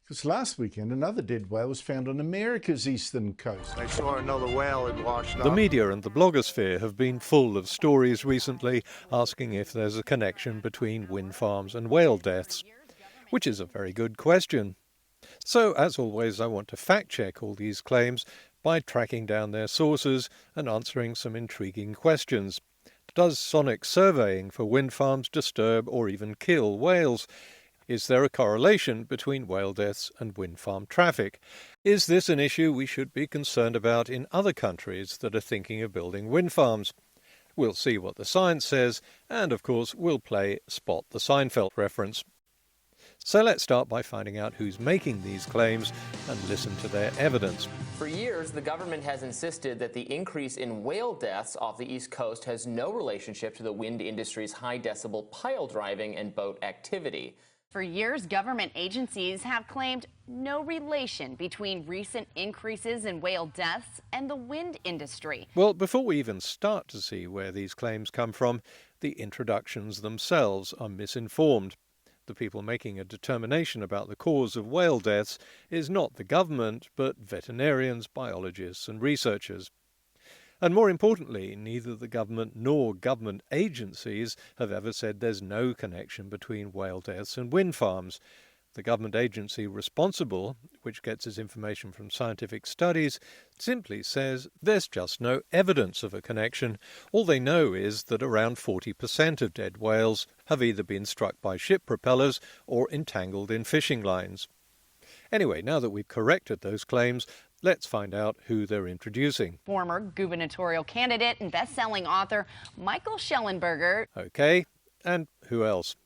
Because last weekend, another dead whale was found on America's eastern coast. I saw another whale had washed The up. media and the blogosphere have been full of stories recently asking if there's a connection between wind farms and whale deaths, which is a very good question. So, as always, I want to fact-check all these claims by tracking down their sources and answering some intriguing questions. Does sonic surveying for wind farms disturb or even kill whales? Is there a correlation between whale deaths and wind farm traffic? Is this an issue we should be concerned about in other countries that are thinking of building wind farms? We'll see what the science says, and of course we'll play Spot the Seinfeld reference. So let's start by finding out who's making these claims and listen to their evidence. For years, the government has insisted that the increase in whale deaths off the East Coast has no relationship to the wind industry's high-decibel pile driving and boat activity. For years, government agencies have claimed no relation between recent increases in whale deaths and the wind industry. Well, before we even start to see where these claims come from, the introductions themselves are misinformed. The people making a determination about the cause of whale deaths is not the government, but veterinarians, biologists and researchers. And more importantly, neither the government nor government agencies have ever said there's no connection between whale deaths and wind farms. The government agency responsible, which gets its information from scientific studies, simply says there's just no evidence of a connection. All they know is that around 40% of dead whales have either been struck by ship propellers or entangled in fishing lines. Anyway, now that we've corrected those claims, let's find out who they're introducing. Former gubernatorial candidate and best-selling author Michael Shellenberger. Okay, and who else?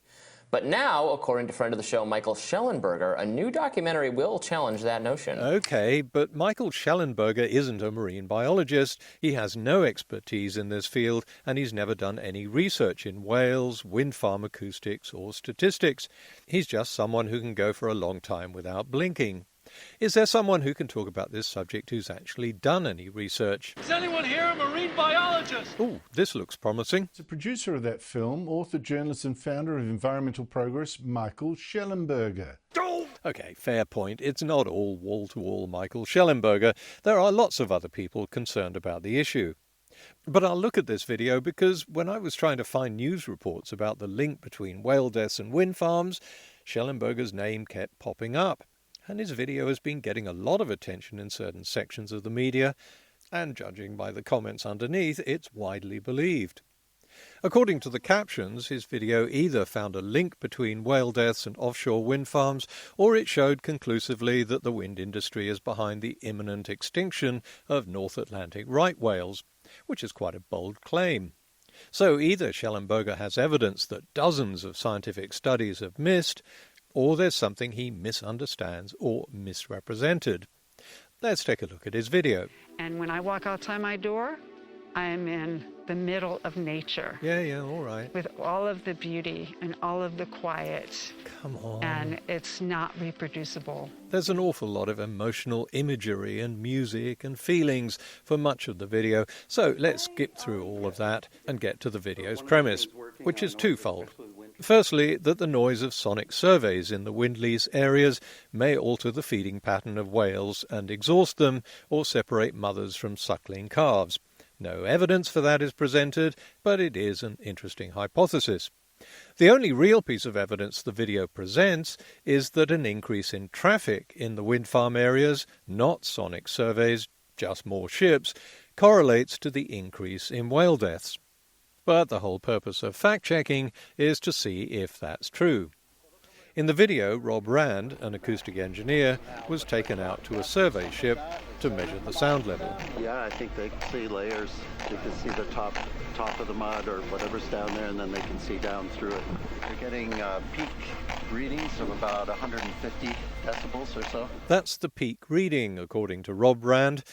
But now, according to friend of the show Michael Shellenberger, a new documentary will challenge that notion. Okay, but Michael Shellenberger isn't a marine biologist. He has no expertise in this field, and he's never done any research in whales, wind farm acoustics, or statistics. He's just someone who can go for a long time without blinking. Is there someone who can talk about this subject who's actually done any research? Is anyone here a marine biologist? Oh, this looks promising. The producer of that film, author, journalist and founder of Environmental Progress, Michael Shellenberger. Okay, fair point. It's not all wall-to-wall Michael Shellenberger. There are lots of other people concerned about the issue. But I'll look at this video because when I was trying to find news reports about the link between whale deaths and wind farms, Shellenberger's name kept popping up. And his video has been getting a lot of attention in certain sections of the media, and judging by the comments underneath, it's widely believed. According to the captions, his video either found a link between whale deaths and offshore wind farms, or it showed conclusively that the wind industry is behind the imminent extinction of North Atlantic right whales, which is quite a bold claim. So either Shellenberger has evidence that dozens of scientific studies have missed, or there's something he misunderstands or misrepresented. Let's take a look at his video. And when I walk outside my door, I am in the middle of nature. Yeah, all right. With all of the beauty and all of the quiet. Come on. And it's not reproducible. There's an awful lot of emotional imagery and music and feelings for much of the video, so let's skip through all of that and get to the video's premise, which is twofold. Firstly, that the noise of sonic surveys in the wind-lease areas may alter the feeding pattern of whales and exhaust them, or separate mothers from suckling calves. No evidence for that is presented, but it is an interesting hypothesis. The only real piece of evidence the video presents is that an increase in traffic in the wind farm areas, not sonic surveys, just more ships, correlates to the increase in whale deaths. But the whole purpose of fact-checking is to see if that's true. In the video, Rob Rand, an acoustic engineer, was taken out to a survey ship to measure the sound level. Yeah, I think they can see layers. They can see the top of the mud or whatever's down there, and then they can see down through it. They're getting peak readings of about 150 decibels or so. That's the peak reading, according to Rob Rand.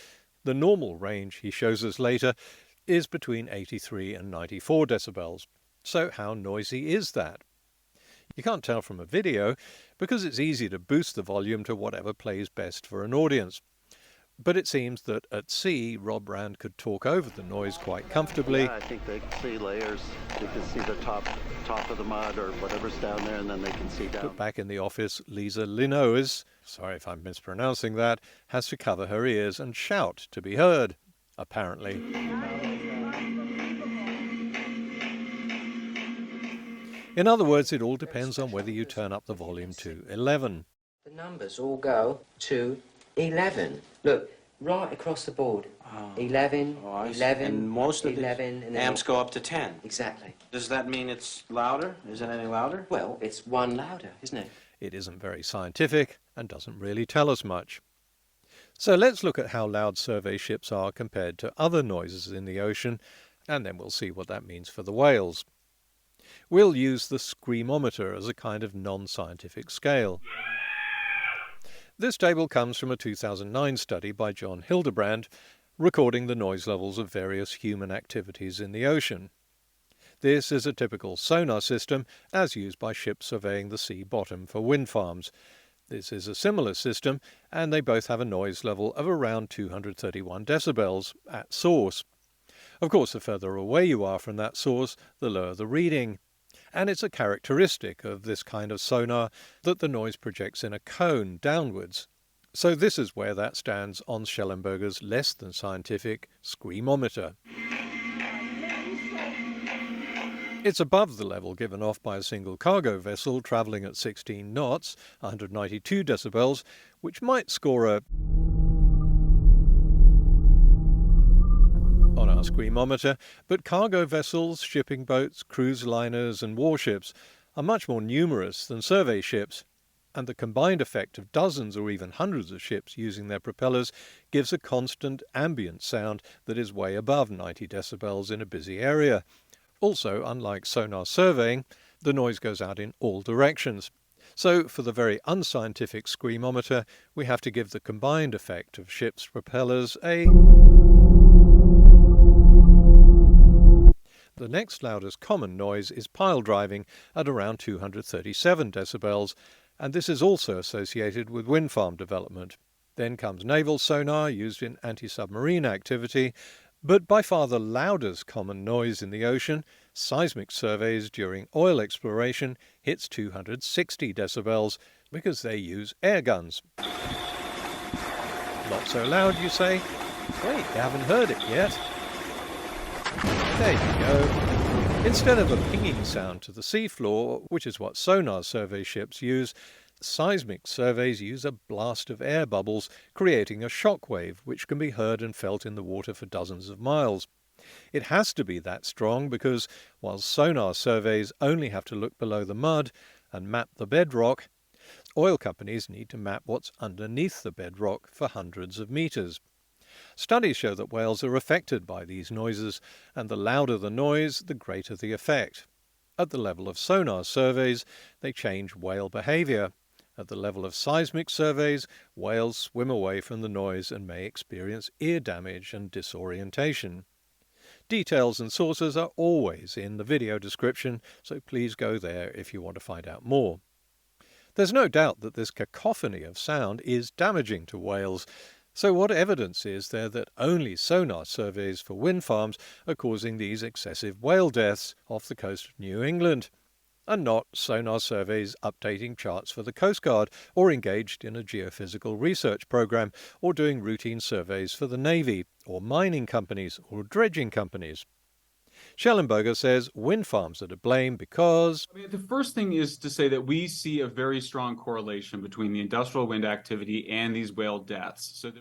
The normal range, he shows us later, is between 83 and 94 decibels. So how noisy is that? You can't tell from a video because it's easy to boost the volume to whatever plays best for an audience. But it seems that at sea, Rob Rand could talk over the noise quite comfortably. Yeah, I think they can see layers. They can see the top of the mud or whatever's down there, and then they can see down. But back in the office, Lisa Linois, sorry if I'm mispronouncing that, has to cover her ears and shout to be heard, apparently. In other words, it all depends on whether you turn up the volume to 11. The numbers all go to 11. Look, right across the board. 11, 11, and most of 11, the and amps go up to 10. Exactly. Does that mean it's louder? Is it any louder? Well, it's one louder, isn't it? It isn't very scientific and doesn't really tell us much. So let's look at how loud survey ships are compared to other noises in the ocean, and then we'll see what that means for the whales. We'll use the screamometer as a kind of non-scientific scale. This table comes from a 2009 study by John Hildebrand, recording the noise levels of various human activities in the ocean. This is a typical sonar system as used by ships surveying the sea bottom for wind farms. This is a similar system, and they both have a noise level of around 231 decibels at source. Of course, the further away you are from that source, the lower the reading. And it's a characteristic of this kind of sonar that the noise projects in a cone downwards. So this is where that stands on Schellenberger's less than scientific screamometer. It's above the level given off by a single cargo vessel travelling at 16 knots, 192 decibels, which might score a on our screamometer, but cargo vessels, shipping boats, cruise liners and warships are much more numerous than survey ships, and the combined effect of dozens or even hundreds of ships using their propellers gives a constant ambient sound that is way above 90 decibels in a busy area. Also, unlike sonar surveying, the noise goes out in all directions. So, for the very unscientific screamometer, we have to give the combined effect of ships' propellers a... The next loudest common noise is pile driving at around 237 decibels, and this is also associated with wind farm development. Then comes naval sonar used in anti-submarine activity, but by far the loudest common noise in the ocean, seismic surveys during oil exploration, hits 260 decibels because they use air guns. Not so loud, you say? Wait, you haven't heard it yet. There you go. Instead of a pinging sound to the seafloor, which is what sonar survey ships use, seismic surveys use a blast of air bubbles, creating a shock wave which can be heard and felt in the water for dozens of miles. It has to be that strong because, while sonar surveys only have to look below the mud and map the bedrock, oil companies need to map what's underneath the bedrock for hundreds of meters. Studies show that whales are affected by these noises, and the louder the noise, the greater the effect. At the level of sonar surveys, they change whale behavior. At the level of seismic surveys, whales swim away from the noise and may experience ear damage and disorientation. Details and sources are always in the video description, so please go there if you want to find out more. There's no doubt that this cacophony of sound is damaging to whales. So what evidence is there that only sonar surveys for wind farms are causing these excessive whale deaths off the coast of New England, and not sonar surveys updating charts for the Coast Guard, or engaged in a geophysical research program, or doing routine surveys for the Navy, or mining companies, or dredging companies? Schellenberger says wind farms are to blame because... The first thing is to say that we see a very strong correlation between the industrial wind activity and these whale deaths. So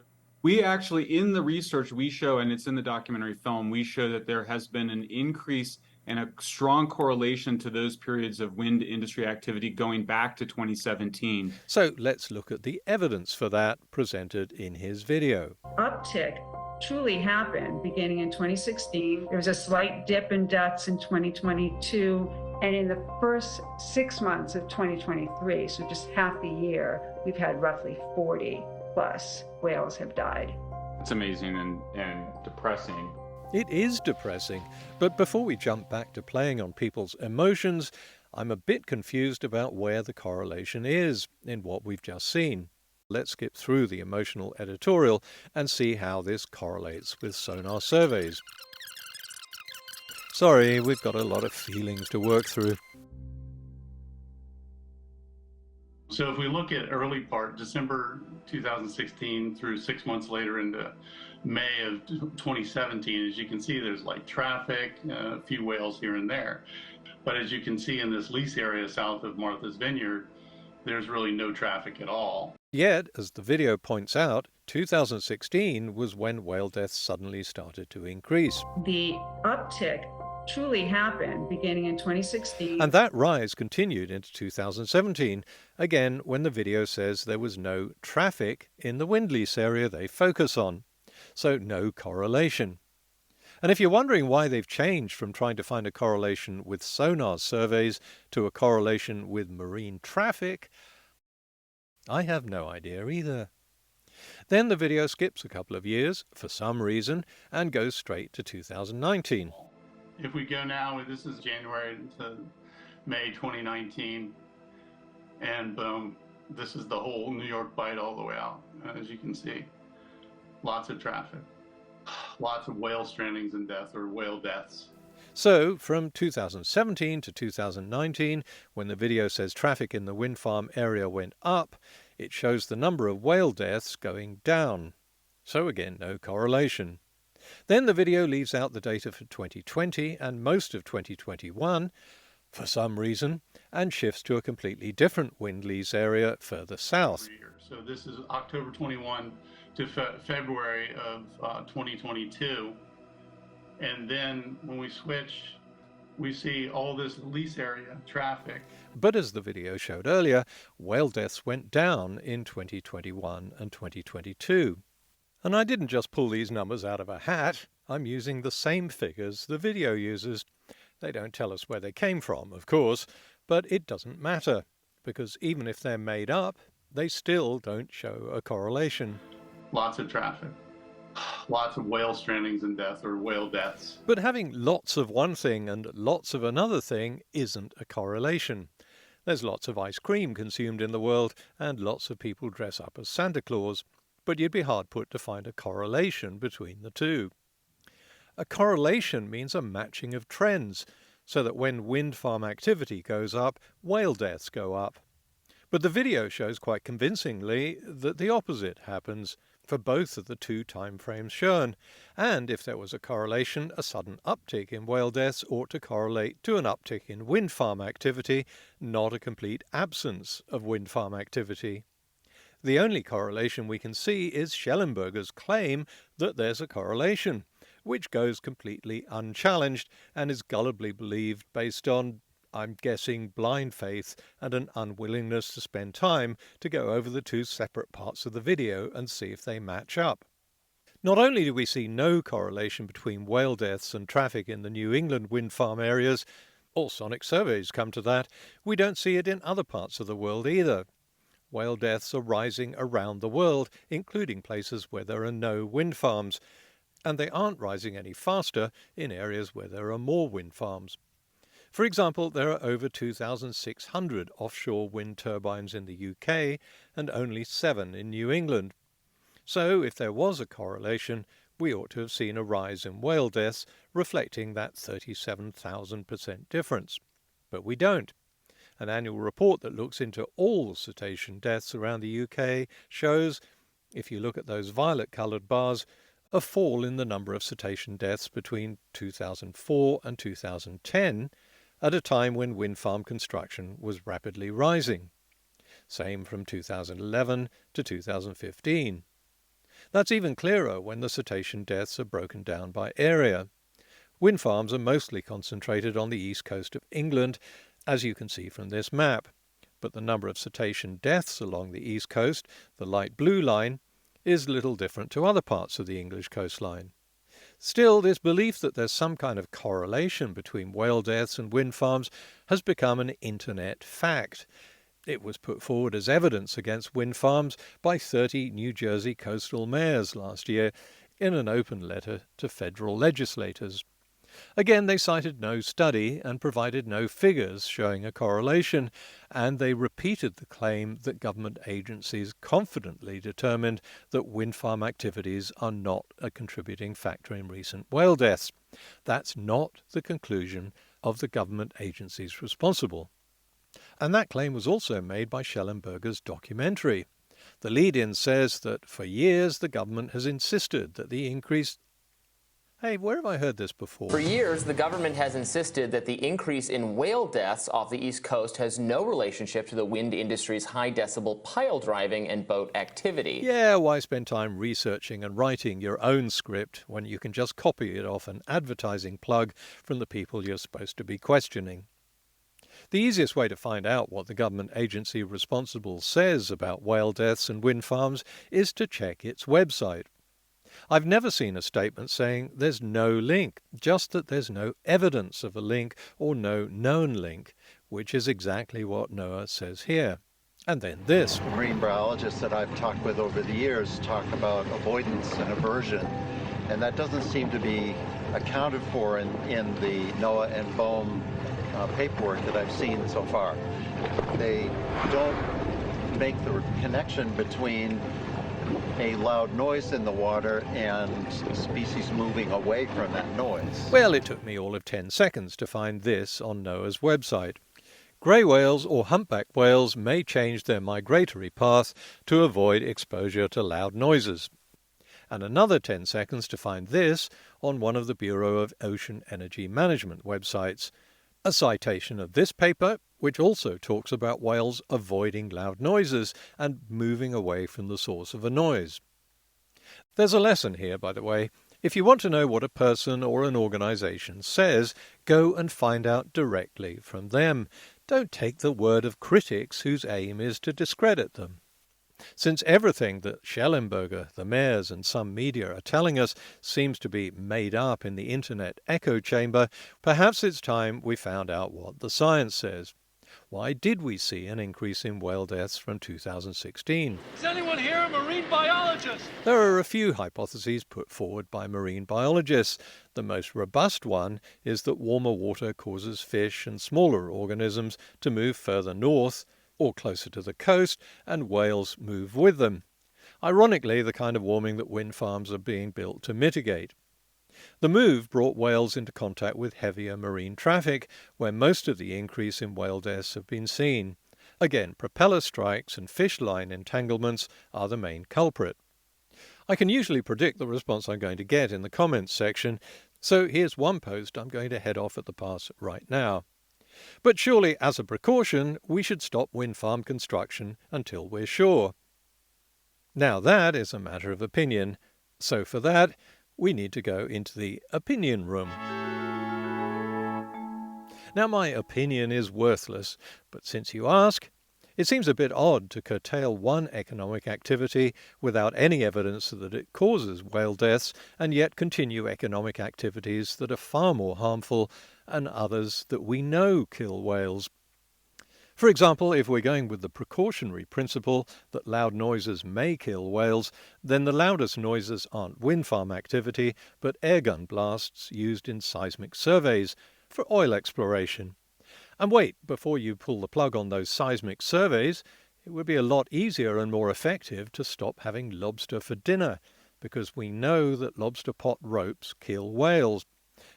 we actually, in the research we show, and it's in the documentary film, we show that there has been an increase and a strong correlation to those periods of wind industry activity going back to 2017. So let's look at the evidence for that presented in his video. Uptick truly happened beginning in 2016. There was a slight dip in deaths in 2022. And in the first 6 months of 2023, so just half the year, we've had roughly 40 plus whales have died. It's amazing and depressing. It is depressing, but before we jump back to playing on people's emotions, I'm a bit confused about where the correlation is in what we've just seen. Let's skip through the emotional editorial and see how this correlates with sonar surveys. Sorry, we've got a lot of feelings to work through. So if we look at early part, December 2016 through 6 months later into May of 2017, as you can see, there's like traffic, a few whales here and there. But as you can see in this lease area south of Martha's Vineyard, there's really no traffic at all. Yet, as the video points out, 2016 was when whale deaths suddenly started to increase. The uptick truly happened beginning in 2016. And that rise continued into 2017, again when the video says there was no traffic in the wind lease area they focus on. So no correlation. And if you're wondering why they've changed from trying to find a correlation with sonar surveys to a correlation with marine traffic, I have no idea either. Then the video skips a couple of years, for some reason, and goes straight to 2019. If we go now, this is January to May 2019, and boom, this is the whole New York Bight all the way out, as you can see. Lots of traffic. Lots of whale strandings and deaths, or whale deaths. So, from 2017 to 2019, when the video says traffic in the wind farm area went up, it shows the number of whale deaths going down. So again, no correlation. Then the video leaves out the data for 2020 and most of 2021, for some reason, and shifts to a completely different wind lease area further south. So this is October 21 to February of 2022. And then when we switch, we see all this lease area traffic. But as the video showed earlier, whale deaths went down in 2021 and 2022. And I didn't just pull these numbers out of a hat. I'm using the same figures the video uses. They don't tell us where they came from, of course, but it doesn't matter, because even if they're made up, they still don't show a correlation. Lots of traffic. Lots of whale strandings and deaths, or whale deaths. But having lots of one thing and lots of another thing isn't a correlation. There's lots of ice cream consumed in the world, and lots of people dress up as Santa Claus, but you'd be hard put to find a correlation between the two. A correlation means a matching of trends, so that when wind farm activity goes up, whale deaths go up. But the video shows quite convincingly that the opposite happens for both of the two time frames shown, and if there was a correlation, a sudden uptick in whale deaths ought to correlate to an uptick in wind farm activity, not a complete absence of wind farm activity. The only correlation we can see is Schellenberger's claim that there's a correlation, which goes completely unchallenged and is gullibly believed based on, I'm guessing, blind faith and an unwillingness to spend time to go over the two separate parts of the video and see if they match up. Not only do we see no correlation between whale deaths and traffic in the New England wind farm areas, all sonic surveys come to that, we don't see it in other parts of the world either. Whale deaths are rising around the world, including places where there are no wind farms, and they aren't rising any faster in areas where there are more wind farms. For example, there are over 2,600 offshore wind turbines in the UK and only 7 in New England. So, if there was a correlation, we ought to have seen a rise in whale deaths reflecting that 37,000% difference. But we don't. An annual report that looks into all cetacean deaths around the UK shows, if you look at those violet-coloured bars, a fall in the number of cetacean deaths between 2004 and 2010, at a time when wind farm construction was rapidly rising. Same from 2011 to 2015. That's even clearer when the cetacean deaths are broken down by area. Wind farms are mostly concentrated on the east coast of England, as you can see from this map, but the number of cetacean deaths along the east coast, the light blue line, is little different to other parts of the English coastline. Still, this belief that there's some kind of correlation between whale deaths and wind farms has become an internet fact. It was put forward as evidence against wind farms by 30 New Jersey coastal mayors last year in an open letter to federal legislators. Again, they cited no study and provided no figures showing a correlation, and they repeated the claim that government agencies confidently determined that wind farm activities are not a contributing factor in recent whale deaths. That's not the conclusion of the government agencies responsible. And that claim was also made by Schellenberger's documentary. The lead-in says that for years the government has insisted that the increase... Hey, where have I heard this before? For years, the government has insisted that the increase in whale deaths off the East Coast has no relationship to the wind industry's high-decibel pile driving and boat activity. Yeah, why spend time researching and writing your own script when you can just copy it off an advertising plug from the people you're supposed to be questioning? The easiest way to find out what the government agency responsible says about whale deaths and wind farms is to check its website. I've never seen a statement saying there's no link, just that there's no evidence of a link or no known link, which is exactly what NOAA says here. And then this. Marine biologists that I've talked with over the years talk about avoidance and aversion, and that doesn't seem to be accounted for in the NOAA and BOEM paperwork that I've seen so far. They don't make the connection between a loud noise in the water and species moving away from that noise. Well, it took me all of 10 seconds to find this on NOAA's website. Grey whales or humpback whales may change their migratory path to avoid exposure to loud noises. And another 10 seconds to find this on one of the Bureau of Ocean Energy Management websites. A citation of this paper, which also talks about whales avoiding loud noises and moving away from the source of a noise. There's a lesson here, by the way. If you want to know what a person or an organization says, go and find out directly from them. Don't take the word of critics whose aim is to discredit them. Since everything that Schellenberger, the mayors and some media are telling us seems to be made up in the internet echo chamber, perhaps it's time we found out what the science says. Why did we see an increase in whale deaths from 2016? Is anyone here a marine biologist? There are a few hypotheses put forward by marine biologists. The most robust one is that warmer water causes fish and smaller organisms to move further north, or closer to the coast, and whales move with them. Ironically, the kind of warming that wind farms are being built to mitigate. The move brought whales into contact with heavier marine traffic, where most of the increase in whale deaths have been seen. Again, propeller strikes and fish line entanglements are the main culprit. I can usually predict the response I'm going to get in the comments section, so here's one post I'm going to head off at the pass right now. But surely, as a precaution, we should stop wind farm construction until we're sure. Now that is a matter of opinion, so for that, we need to go into the opinion room. Now my opinion is worthless, but since you ask, it seems a bit odd to curtail one economic activity without any evidence that it causes whale deaths and yet continue economic activities that are far more harmful and others that we know kill whales. For example, if we're going with the precautionary principle that loud noises may kill whales, then the loudest noises aren't wind farm activity, but airgun blasts used in seismic surveys for oil exploration. And wait, before you pull the plug on those seismic surveys, it would be a lot easier and more effective to stop having lobster for dinner, because we know that lobster pot ropes kill whales.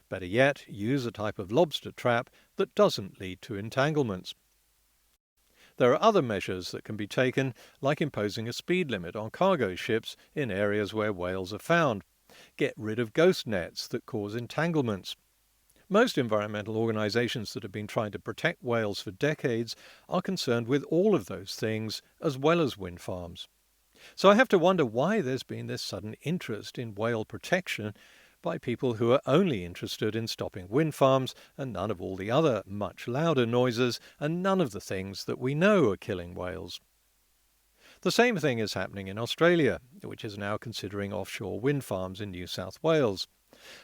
Better yet, use a type of lobster trap that doesn't lead to entanglements. There are other measures that can be taken, like imposing a speed limit on cargo ships in areas where whales are found. Get rid of ghost nets that cause entanglements. Most environmental organizations that have been trying to protect whales for decades are concerned with all of those things, as well as wind farms. So I have to wonder why there's been this sudden interest in whale protection by people who are only interested in stopping wind farms and none of all the other much louder noises and none of the things that we know are killing whales. The same thing is happening in Australia, which is now considering offshore wind farms in New South Wales.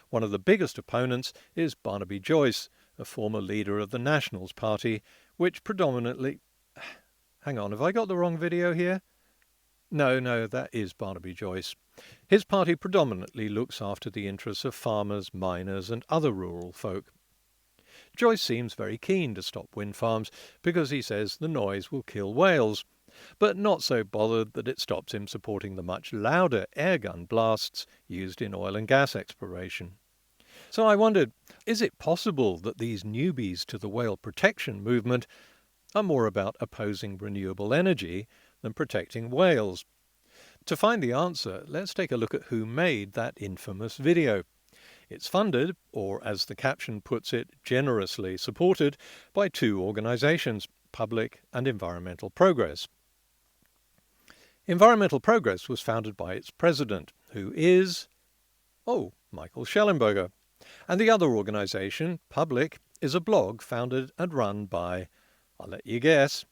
One of the biggest opponents is Barnaby Joyce, a former leader of the Nationals Party, which predominantly... Hang on, have I got the wrong video here? No, that is Barnaby Joyce. His party predominantly looks after the interests of farmers, miners and other rural folk. Joyce seems very keen to stop wind farms because he says the noise will kill whales, but not so bothered that it stops him supporting the much louder airgun blasts used in oil and gas exploration. So I wondered, is it possible that these newbies to the whale protection movement are more about opposing renewable energy than protecting whales? To find the answer, let's take a look at who made that infamous video. It's funded, or as the caption puts it, generously supported, by two organisations, Public and Environmental Progress. Environmental Progress was founded by its president, who is, Michael Shellenberger. And the other organisation, Public, is a blog founded and run by, I'll let you guess.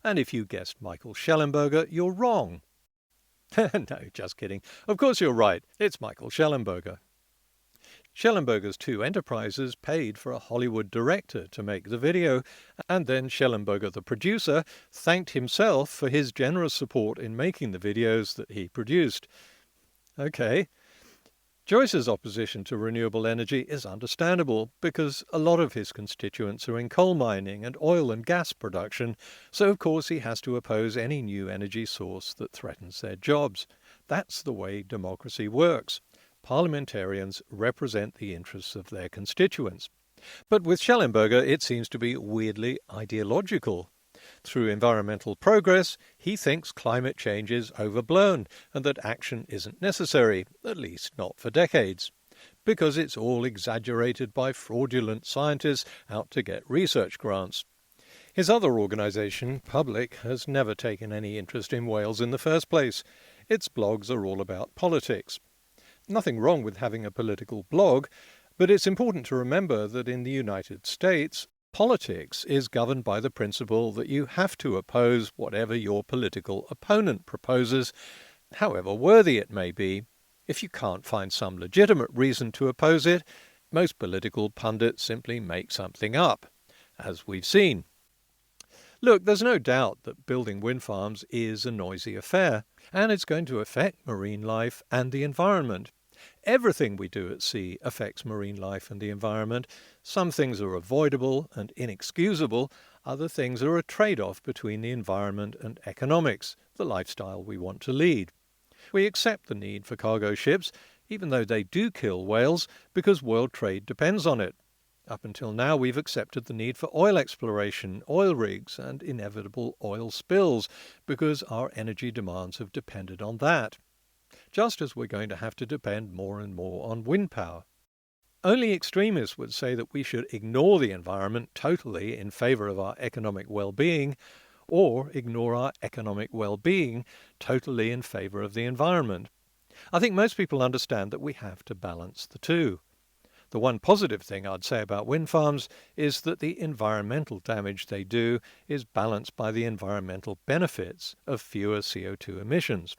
And if you guessed Michael Shellenberger, you're wrong. No, just kidding. Of course you're right. It's Michael Shellenberger. Shellenberger's two enterprises paid for a Hollywood director to make the video, and then Shellenberger, the producer, thanked himself for his generous support in making the videos that he produced. Okay. Joyce's opposition to renewable energy is understandable because a lot of his constituents are in coal mining and oil and gas production, so of course he has to oppose any new energy source that threatens their jobs. That's the way democracy works. Parliamentarians represent the interests of their constituents. But with Shellenberger it seems to be weirdly ideological. Through Environmental Progress, he thinks climate change is overblown and that action isn't necessary, at least not for decades, because it's all exaggerated by fraudulent scientists out to get research grants. His other organisation, Public, has never taken any interest in whales in the first place. Its blogs are all about politics. Nothing wrong with having a political blog, but it's important to remember that in the United States, politics is governed by the principle that you have to oppose whatever your political opponent proposes, however worthy it may be. If you can't find some legitimate reason to oppose it, most political pundits simply make something up, as we've seen. Look, there's no doubt that building wind farms is a noisy affair, and it's going to affect marine life and the environment. Everything we do at sea affects marine life and the environment. Some things are avoidable and inexcusable. Other things are a trade-off between the environment and economics, the lifestyle we want to lead. We accept the need for cargo ships, even though they do kill whales, because world trade depends on it. Up until now, we've accepted the need for oil exploration, oil rigs, and inevitable oil spills, because our energy demands have depended on that. Just as we're going to have to depend more and more on wind power. Only extremists would say that we should ignore the environment totally in favour of our economic well-being, or ignore our economic well-being totally in favour of the environment. I think most people understand that we have to balance the two. The one positive thing I'd say about wind farms is that the environmental damage they do is balanced by the environmental benefits of fewer CO2 emissions.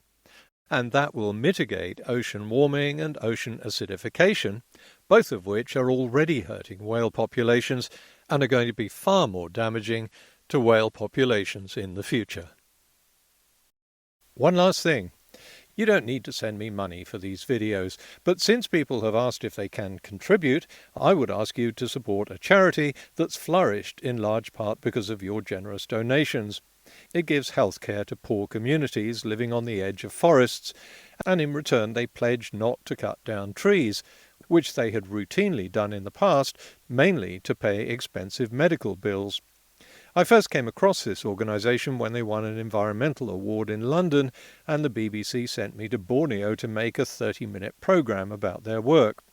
And that will mitigate ocean warming and ocean acidification, both of which are already hurting whale populations and are going to be far more damaging to whale populations in the future. One last thing. You don't need to send me money for these videos, but since people have asked if they can contribute, I would ask you to support a charity that's flourished in large part because of your generous donations. It gives healthcare to poor communities living on the edge of forests, and in return they pledge not to cut down trees, which they had routinely done in the past, mainly to pay expensive medical bills. I first came across this organisation when they won an environmental award in London, and the BBC sent me to Borneo to make a 30-minute programme about their work.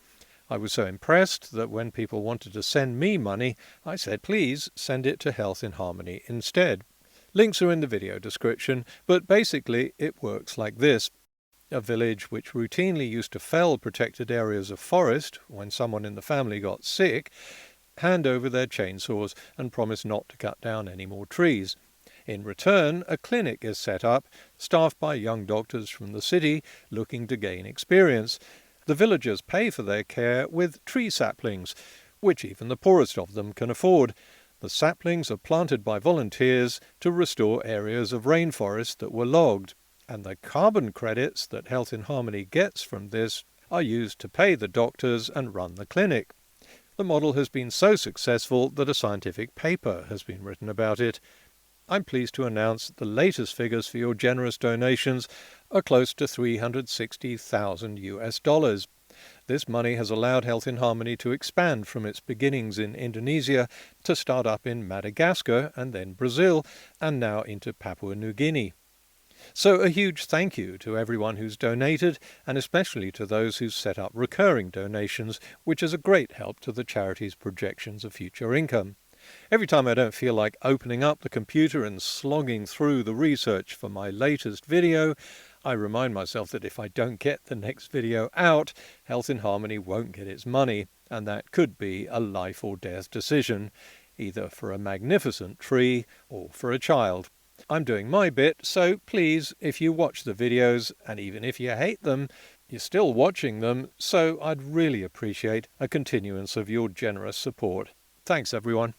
I was so impressed that when people wanted to send me money, I said, please send it to Health in Harmony instead. Links are in the video description, but basically it works like this. A village which routinely used to fell protected areas of forest when someone in the family got sick, hand over their chainsaws and promise not to cut down any more trees. In return, a clinic is set up, staffed by young doctors from the city looking to gain experience. The villagers pay for their care with tree saplings, which even the poorest of them can afford. The saplings are planted by volunteers to restore areas of rainforest that were logged. And the carbon credits that Health in Harmony gets from this are used to pay the doctors and run the clinic. The model has been so successful that a scientific paper has been written about it. I'm pleased to announce the latest figures for your generous donations are close to $360,000. This money has allowed Health in Harmony to expand from its beginnings in Indonesia to start up in Madagascar and then Brazil and now into Papua New Guinea. So a huge thank you to everyone who's donated, and especially to those who've set up recurring donations, which is a great help to the charity's projections of future income. Every time I don't feel like opening up the computer and slogging through the research for my latest video, I remind myself that if I don't get the next video out, Health in Harmony won't get its money, and that could be a life or death decision, either for a magnificent tree or for a child. I'm doing my bit, so please, if you watch the videos, and even if you hate them, you're still watching them, so I'd really appreciate a continuance of your generous support. Thanks, everyone.